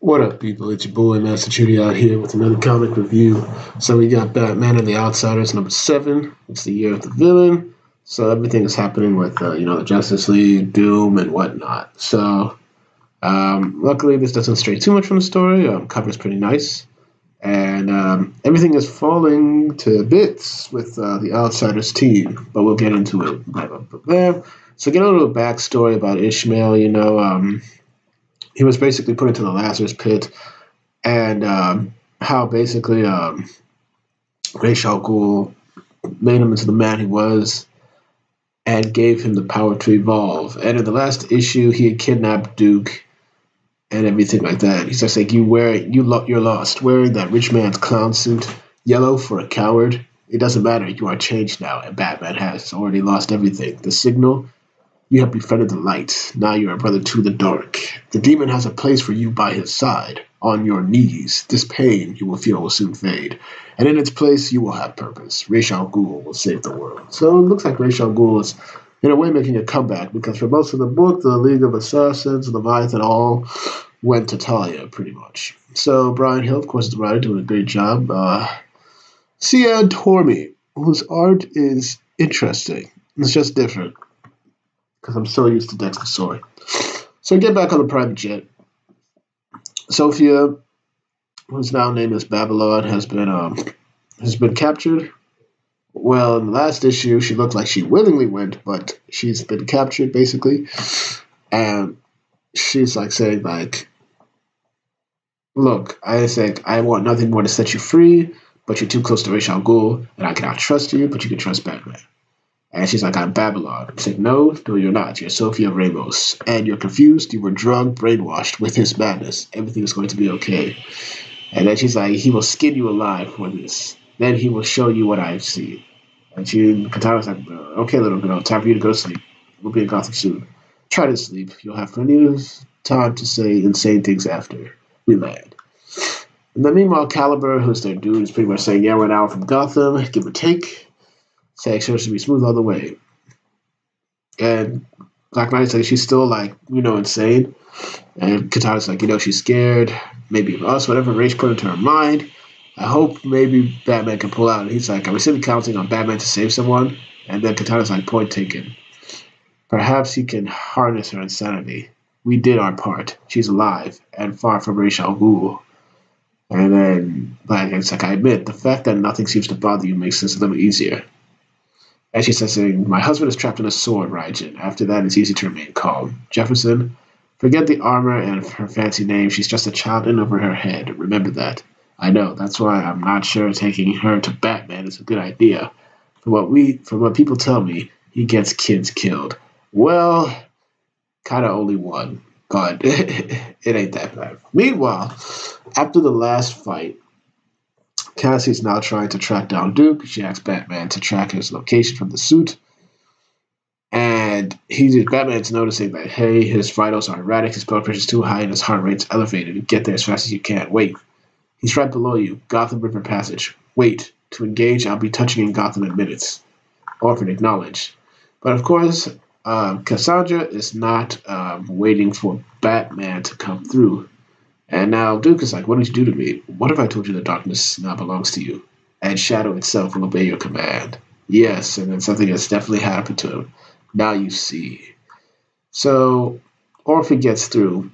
What up, people? It's your boy Master Judy out here with another comic review. So we got Batman and the Outsiders #7. It's the year of the villain. So everything is happening with the Justice League, Doom, and whatnot. So luckily this doesn't stray too much from the story. Cover's pretty nice, and everything is falling to bits with the Outsiders team. But we'll get into it. Blah, blah, blah, blah. So get a little backstory about Ishmael. He was basically put into the Lazarus pit, and how basically Ra's al Ghul made him into the man he was and gave him the power to evolve. And in the last issue, he had kidnapped Duke and everything like that. He's just like, you're lost, wearing that rich man's clown suit, yellow for a coward. It doesn't matter. You are changed now, and Batman has already lost everything. The signal. You have befriended the light. Now you are a brother to the dark. The demon has a place for you by his side, on your knees. This pain you will feel will soon fade. And in its place, you will have purpose. Ra's al Ghul will save the world. So it looks like Ra's al Ghul is, in a way, making a comeback, because for most of the book, the League of Assassins, Leviathan, all went to Talia, pretty much. So Brian Hill, of course, is the writer, doing a great job. Cian Tormey, whose art is interesting. It's just different, because I'm so used to Dexter Sword. So get back on the private jet. Sophia, who's now named as Babylon, has been captured. Well, in the last issue, she looked like she willingly went, but she's been captured basically, and she's like saying like, "Look, I think I want nothing more to set you free, but you're too close to Ra's al Ghul, and I cannot trust you, but you can trust Batman." And she's like, "I'm Babylon." I'm saying, no, you're not. You're Sophia Ramos. And you're confused. You were drugged, brainwashed with his madness. Everything is going to be okay. And then she's like, he will skin you alive for this. Then he will show you what I've seen. And Katana's like, okay, little girl, time for you to go to sleep. We'll be in Gotham soon. Try to sleep. You'll have plenty of time to say insane things after we land. And then meanwhile, Caliber, who's their dude, is pretty much saying, yeah, we're an hour from Gotham, give or take. Saying sure should be smooth all the way. And Black Knight's like, she's still like, insane. And Katana's like, she's scared. Maybe of us, whatever Rach put into her mind. I hope maybe Batman can pull out. And he's like, are we still counting on Batman to save someone? And then Katana's like, point taken. Perhaps he can harness her insanity. We did our part. She's alive and far from Ra's al Ghul. And then Black Knight's like, I admit, the fact that nothing seems to bother you makes this a little easier. And she says, my husband is trapped in a sword, Raijin. After that, it's easy to remain calm. Jefferson, forget the armor and her fancy name. She's just a child in over her head. Remember that. I know. That's why I'm not sure taking her to Batman is a good idea. From what people tell me, he gets kids killed. Well, kind of only one. But it ain't that bad. Meanwhile, after the last fight, Cassie's now trying to track down Duke. She asks Batman to track his location from the suit. And Batman's noticing that, hey, his vitals are erratic, his blood pressure's too high, and his heart rate's elevated. Get there as fast as you can. Wait. He's right below you. Gotham River Passage. Wait. To engage, I'll be touching in Gotham in minutes. Orphan, acknowledge. But of course, Cassandra is not waiting for Batman to come through. And now Duke is like, what did you do to me? What if I told you the darkness now belongs to you? And Shadow itself will obey your command. Yes, and then something has definitely happened to him. Now you see. So Orphan gets through,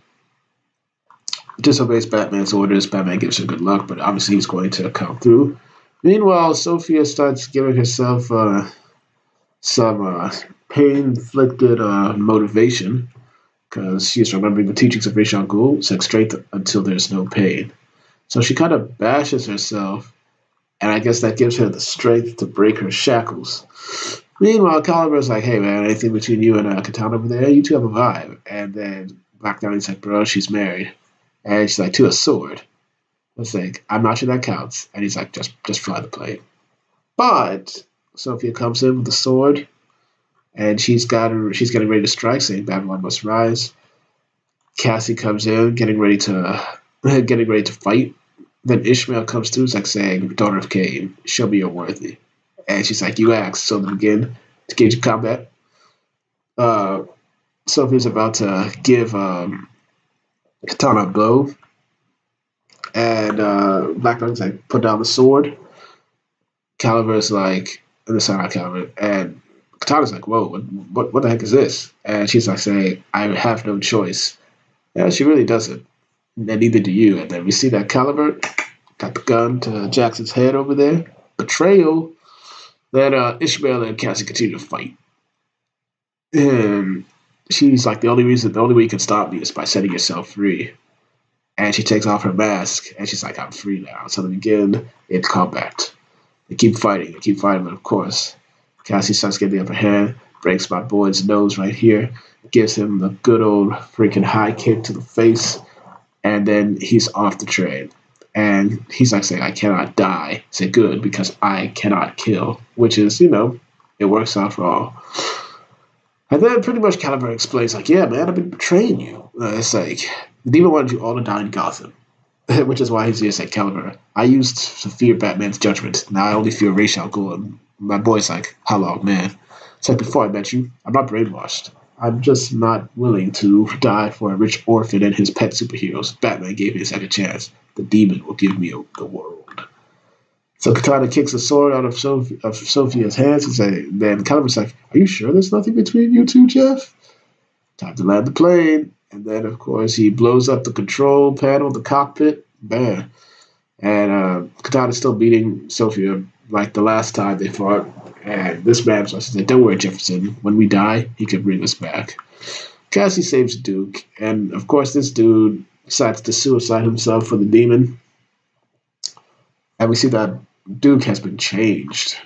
disobeys Batman's orders. Batman gives her good luck, but obviously he's going to come through. Meanwhile, Sophia starts giving herself some pain-inflicted motivation, because she's remembering the teachings of Ra's al Ghul, sex strength until there's no pain. So she kind of bashes herself, and I guess that gives her the strength to break her shackles. Meanwhile, Caliber's like, hey man, anything between you and Katana over there? You two have a vibe. And then Black Knight's like, bro, she's married. And she's like, to a sword. It's like, I'm not sure that counts. And he's like, just fly the plane. But Sophia comes in with the sword, and she's getting ready to strike, saying Babylon must rise. Cassie comes in, getting ready to fight. Then Ishmael comes through, like saying, daughter of Cain, show me you're worthy. And she's like, you asked, so then begin to engage in combat. Sophia's about to give Katana a blow, And Black Lightning's like, put down the sword. Calibur's like, the sound of Calibur, and Katana's like, whoa, what the heck is this? And she's like saying, I have no choice. Yeah, she really doesn't. And neither do you. And then we see that Calibur got the gun to Jackson's head over there. Betrayal. Then Ishmael and Cassie continue to fight. And she's like, the only way you can stop me is by setting yourself free. And she takes off her mask, and she's like, I'm free now. So then again, it's combat. They keep fighting, but of course, Cassie starts getting the upper hand, breaks my boy's nose right here, gives him the good old freaking high kick to the face, and then he's off the train. And he's like saying, I cannot die. I say, good, because I cannot kill, which is, it works out for all. And then pretty much Calibur explains, like, yeah, man, I've been betraying you. It's like, the demon wanted you all to die in Gotham, which is why he's here, like, Calibur. I used to fear Batman's judgment. Now I only fear Ra's al Ghul. And my boy's like, how long, man? It's like, before I met you, I'm not brainwashed. I'm just not willing to die for a rich orphan and his pet superheroes. Batman gave me a second chance. The demon will give me the world. So Katana kicks the sword out of Sophia's hands and then Calibur's like, are you sure there's nothing between you two, Jeff? Time to land the plane. And then, of course, he blows up the control panel, the cockpit. Bam. And Katana's still beating Sophia like the last time they fought. And this man says, don't worry, Jefferson. When we die, he can bring us back. Cassie saves Duke. And, of course, this dude decides to suicide himself for the demon. And we see that Duke has been changed.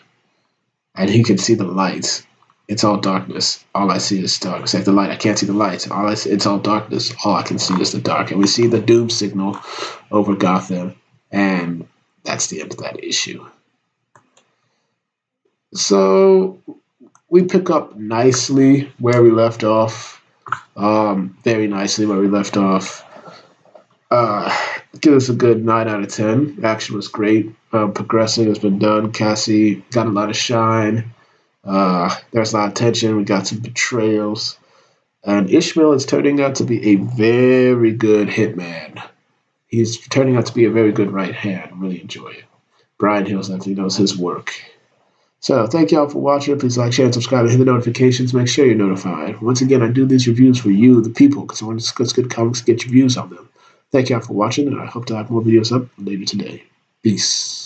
And he can see the light. It's all darkness. All I see is dark. It's like the light. I can't see the light. It's all darkness. All I can see is the dark. And we see the doom signal over Gotham. And that's the end of that issue. So we pick up nicely where we left off. Very nicely where we left off. Give us a good 9 out of 10. Action was great. Progressing has been done. Cassie got a lot of shine. There's a lot of tension. We got some betrayals. And Ishmael is turning out to be a very good hitman. He's turning out to be a very good right hand. I really enjoy it. Brian Hills actually knows his work. So thank y'all for watching. Please like, share, and subscribe, and hit the notifications. Make sure you're notified. Once again, I do these reviews for you, the people, because I want to discuss good comics, get your views on them. Thank y'all for watching, and I hope to have more videos up later today. Peace.